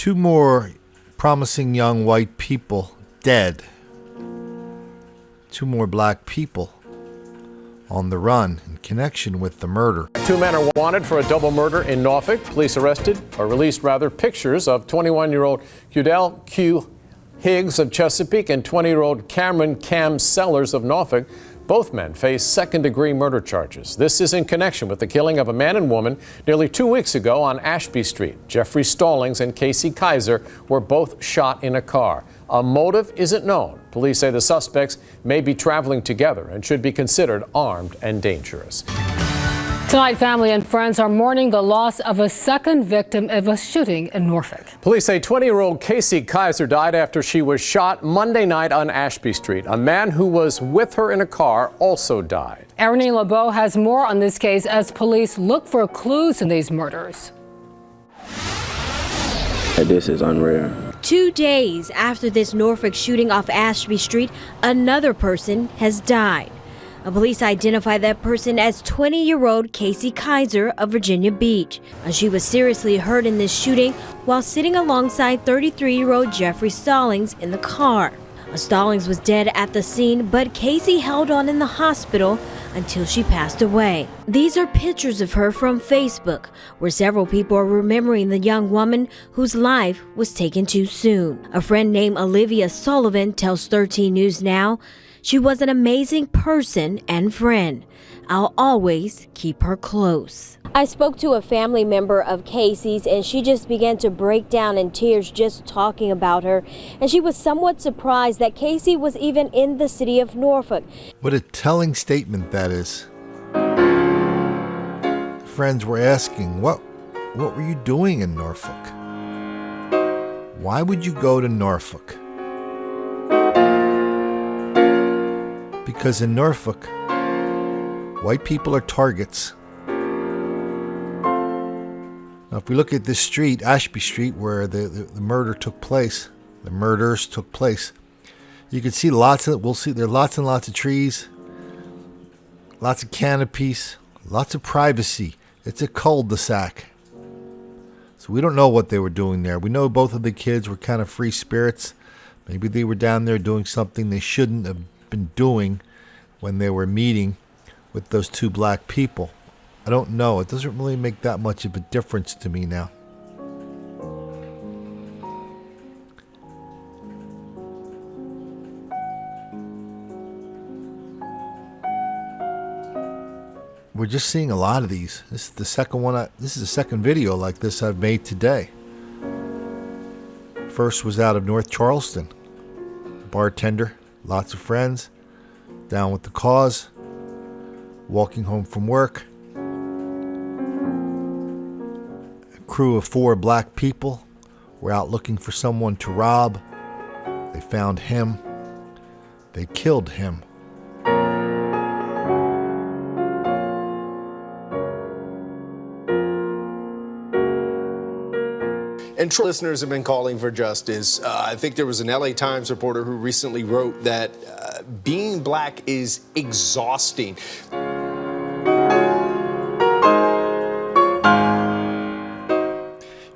Two more promising young white people dead. Two more black people on the run in connection with the murder. Two men are wanted for a double murder in Norfolk. Police released pictures of 21-year-old Cudell Q. Higgs of Chesapeake and 20-year-old Cameron Cam Sellers of Norfolk. Both men face second-degree murder charges. This is in connection with the killing of a man and woman nearly 2 weeks ago on Ashby Street. Jeffrey Stallings and Casey Kaiser were both shot in a car. A motive isn't known. Police say the suspects may be traveling together and should be considered armed and dangerous. Tonight, family and friends are mourning the loss of a second victim of a shooting in Norfolk. Police say 20-year-old Casey Kaiser died after she was shot Monday night on Ashby Street. A man who was with her in a car also died. Ernie LeBeau has more on this case as police look for clues in these murders. This is unreal. 2 days after this Norfolk shooting off Ashby Street, another person has died. Police identified that person as 20-year-old Casey Kaiser of Virginia Beach. She was seriously hurt in this shooting while sitting alongside 33-year-old Jeffrey Stallings in the car. Stallings was dead at the scene, but Casey held on in the hospital until she passed away. These are pictures of her from Facebook, where several people are remembering the young woman whose life was taken too soon. A friend named Olivia Sullivan tells 13 News Now, "She was an amazing person and friend. I'll always keep her close." I spoke to a family member of Casey's, and she just began to break down in tears just talking about her. And she was somewhat surprised that Casey was even in the city of Norfolk. What a telling statement that is. Friends were asking, what were you doing in Norfolk? Why would you go to Norfolk? Because in Norfolk, white people are targets. Now, if we look at this street, Ashby Street, where the murder took place, the murders took place, you can see there are lots and lots of trees, lots of canopies, lots of privacy. It's a cul-de-sac. So we don't know what they were doing there. We know both of the kids were kind of free spirits. Maybe they were down there doing something they shouldn't have been doing when they were meeting with those two black people. I don't know. It doesn't really make that much of a difference to me now. We're just seeing a lot of these. This is the second one. This is the second video like this I've made today. First was out of North Charleston. Bartender, lots of friends, down with the cause, walking home from work. A crew of 4 black people were out looking for someone to rob. They found him. They killed him. And listeners have been calling for justice. I think there was an LA Times reporter who recently wrote that being black is exhausting.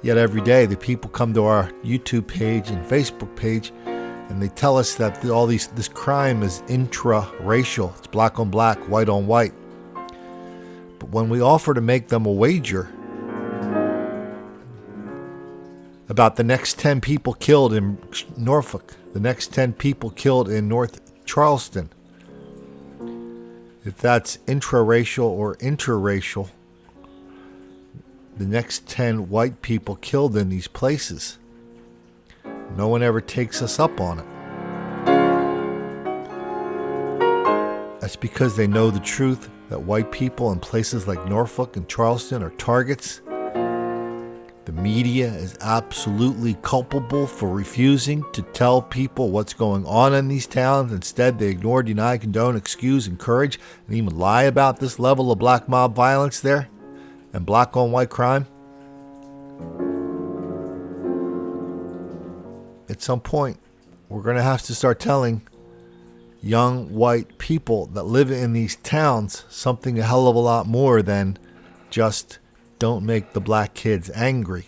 Yet every day the people come to our YouTube page and Facebook page and they tell us that this crime is intra-racial. It's black on black, white on white. But when we offer to make them a wager about the next 10 people killed in Norfolk, the next 10 people killed in North Charleston, if that's intra-racial or interracial, the next 10 white people killed in these places, no one ever takes us up on it. That's because they know the truth that white people in places like Norfolk and Charleston are targets. The media is absolutely culpable for refusing to tell people what's going on in these towns. Instead, they ignore, deny, condone, excuse, encourage, and even lie about this level of black mob violence there and black on white crime. At some point, we're going to have to start telling young white people that live in these towns something a hell of a lot more than just don't make the black kids angry.